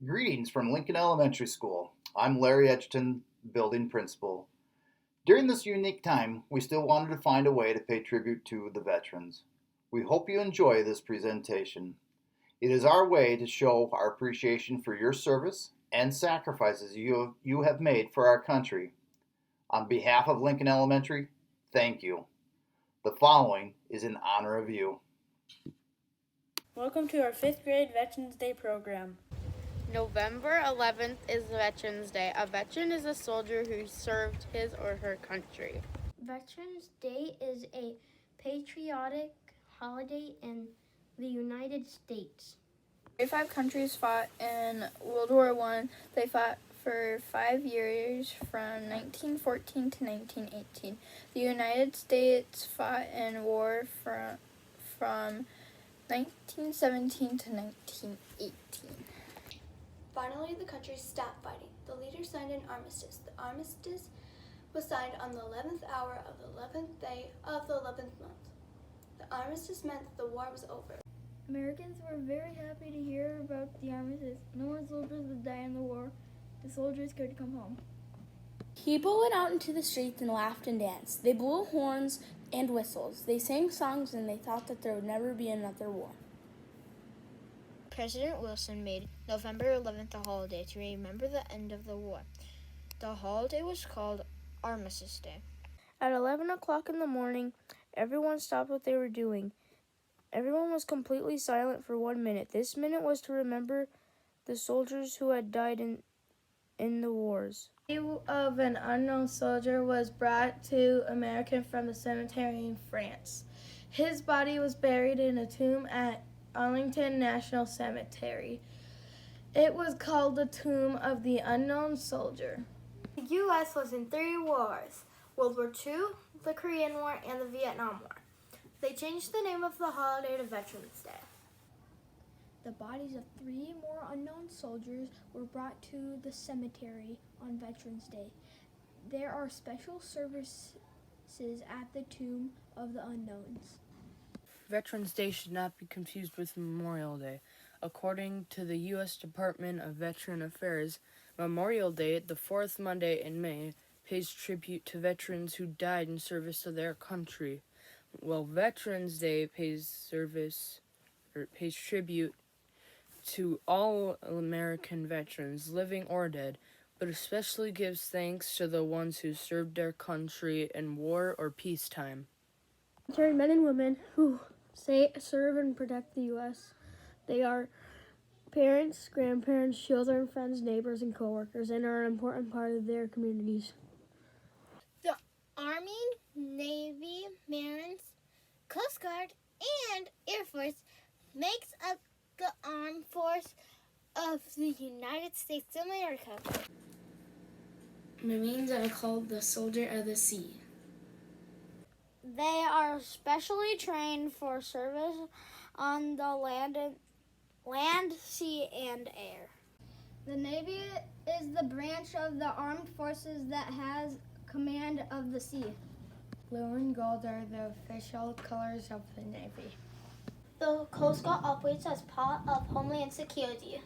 Greetings from Lincoln Elementary School. I'm Larry Edgerton, building principal. During this unique time, we still wanted to find a way to pay tribute to the veterans. We hope you enjoy this presentation. It is our way to show our appreciation for your service and sacrifices you have made for our country. On behalf of Lincoln Elementary, thank you. The following is in honor of you. Welcome to our 5th grade Veterans Day program. November 11th is Veterans Day. A veteran is a soldier who served his or her country. Veterans Day is a patriotic holiday in the United States. 35 countries fought in World War I. They fought for 5 years from 1914 to 1918. The United States fought in war from 1917 to 1918. Finally, the countries stopped fighting. The leaders signed an armistice. The armistice was signed on the 11th hour of the 11th day of the 11th month. The armistice meant that the war was over. Americans were very happy to hear about the armistice. No more soldiers would die in the war. The soldiers could come home. People went out into the streets and laughed and danced. They blew horns and whistles. They sang songs and they thought that there would never be another war. President Wilson made November 11th a holiday to remember the end of the war. The holiday was called Armistice Day. At 11 o'clock in the morning, everyone stopped what they were doing. Everyone was completely silent for 1 minute. This minute was to remember the soldiers who had died in the wars. The body of an unknown soldier was brought to America from the cemetery in France. His body was buried in a tomb at Arlington National Cemetery. It was called the Tomb of the Unknown Soldier. The U.S. was in 3 wars: World War II, the Korean War, and the Vietnam War. They changed the name of the holiday to Veterans Day. The bodies of 3 more unknown soldiers were brought to the cemetery on Veterans Day. There are special services at the Tomb of the Unknowns. Veterans Day should not be confused with Memorial Day. According to the U.S. Department of Veteran Affairs, Memorial Day, the 4th Monday in May, pays tribute to veterans who died in service to their country, while Veterans Day pays tribute to all American veterans, living or dead, but especially gives thanks to the ones who served their country in war or peacetime. Military men and women who serve and protect the U.S. They are parents, grandparents, children, friends, neighbors, and coworkers, and are an important part of their communities. The Army, Navy, Marines, Coast Guard, and Air Force makes up the armed force of the United States of America. Marines are called the soldier of the sea. They are specially trained for service on the land, sea, and air. The Navy is the branch of the armed forces that has command of the sea. Blue and gold are the official colors of the Navy. The Coast Guard operates as part of Homeland Security.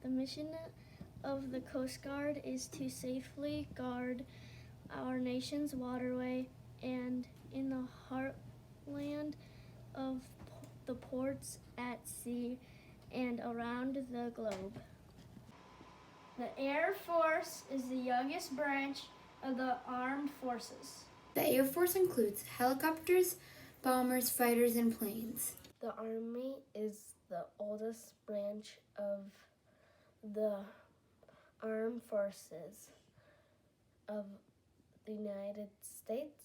The mission of the Coast Guard is to safely guard our nation's waterway and in the heartland of the ports at sea and around the globe. The Air Force is the youngest branch of the armed forces. The Air Force includes helicopters, bombers, fighters, and planes. The Army is the oldest branch of the armed forces of the United States.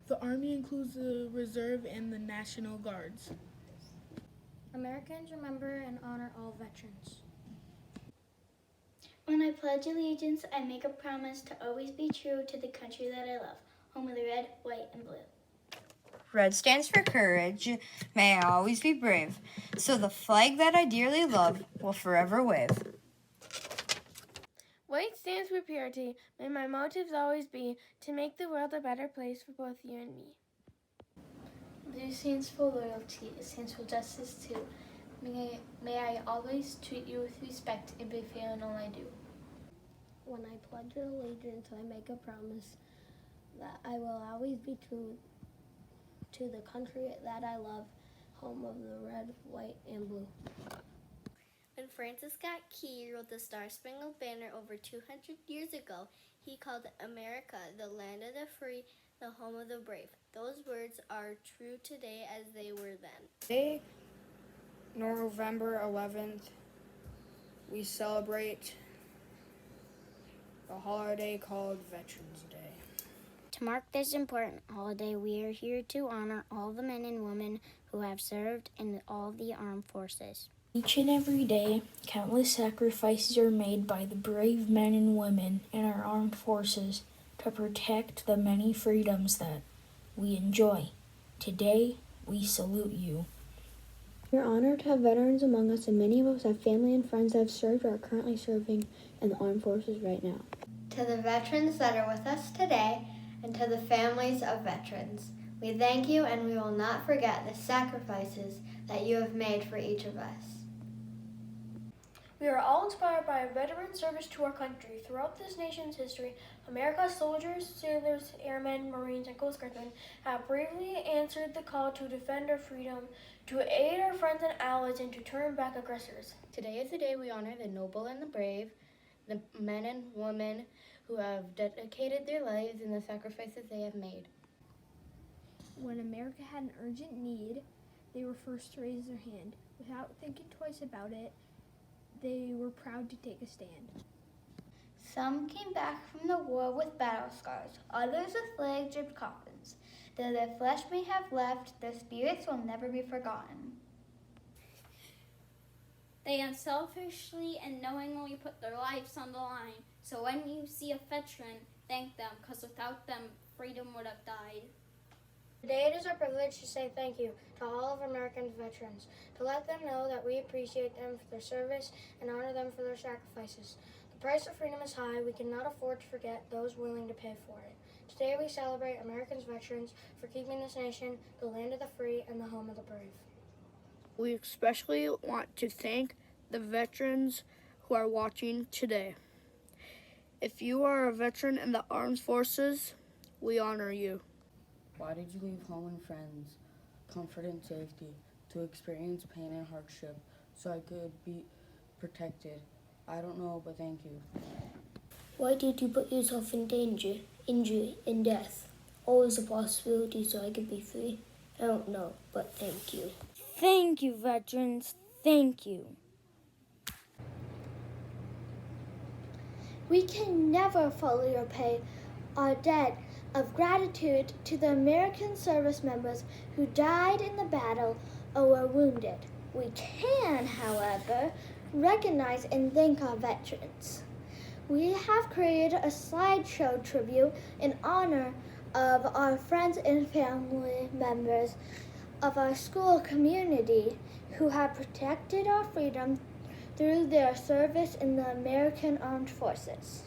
The Army includes the Reserve and the National Guards. Americans remember and honor all veterans. When I pledge allegiance, I make a promise to always be true to the country that I love, home of the red, white, and blue. Red stands for courage. May I always be brave. So the flag that I dearly love will forever wave. White stands for purity. May my motives always be to make the world a better place for both you and me. Blue stands for loyalty. It stands for justice too. May I always treat you with respect and be fair in all I do. When I pledge allegiance, I make a promise that I will always be true to the country that I love, home of the red, white, and blue. When Francis Scott Key wrote the Star-Spangled Banner over 200 years ago, he called America the land of the free, the home of the brave. Those words are true today as they were then. Today, November 11th, we celebrate a holiday called Veterans Day. To mark this important holiday, we are here to honor all the men and women who have served in all the armed forces. Each and every day, countless sacrifices are made by the brave men and women in our armed forces to protect the many freedoms that we enjoy. Today, we salute you. We are honored to have veterans among us, and many of us have family and friends that have served or are currently serving in the armed forces right now. To the veterans that are with us today, and to the families of veterans, we thank you, and we will not forget the sacrifices that you have made for each of us. We are all inspired by a veteran service to our country. Throughout this nation's history, America's soldiers, sailors, airmen, Marines, and Coast Guardsmen have bravely answered the call to defend our freedom, to aid our friends and allies, and to turn back aggressors. Today is the day we honor the noble and the brave, the men and women who have dedicated their lives and the sacrifices they have made. When America had an urgent need, they were first to raise their hand. Without thinking twice about it, they were proud to take a stand. Some came back from the war with battle scars, others with flag-draped coffins. Though their flesh may have left, their spirits will never be forgotten. They unselfishly and knowingly put their lives on the line. So when you see a veteran, thank them, because without them, freedom would have died. Today it is our privilege to say thank you to all of American veterans, to let them know that we appreciate them for their service and honor them for their sacrifices. The price of freedom is high. We cannot afford to forget those willing to pay for it. Today we celebrate Americans' veterans for keeping this nation the land of the free and the home of the brave. We especially want to thank the veterans who are watching today. If you are a veteran in the armed forces, we honor you. Why did you leave home and friends, comfort and safety, to experience pain and hardship so I could be protected? I don't know, but thank you. Why did you put yourself in danger, injury, and death? Always a possibility so I could be free. I don't know, but thank you. Thank you, veterans. Thank you. We can never fully repay our debt of gratitude to the American service members who died in the battle or were wounded. We can, however, recognize and thank our veterans. We have created a slideshow tribute in honor of our friends and family members of our school community who have protected our freedom through their service in the American Armed Forces.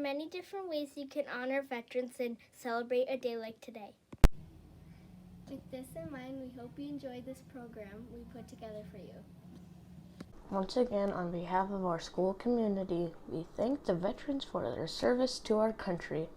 many different ways you can honor veterans and celebrate a day like today. With this in mind, we hope you enjoyed this program we put together for you. Once again, on behalf of our school community, we thank the veterans for their service to our country.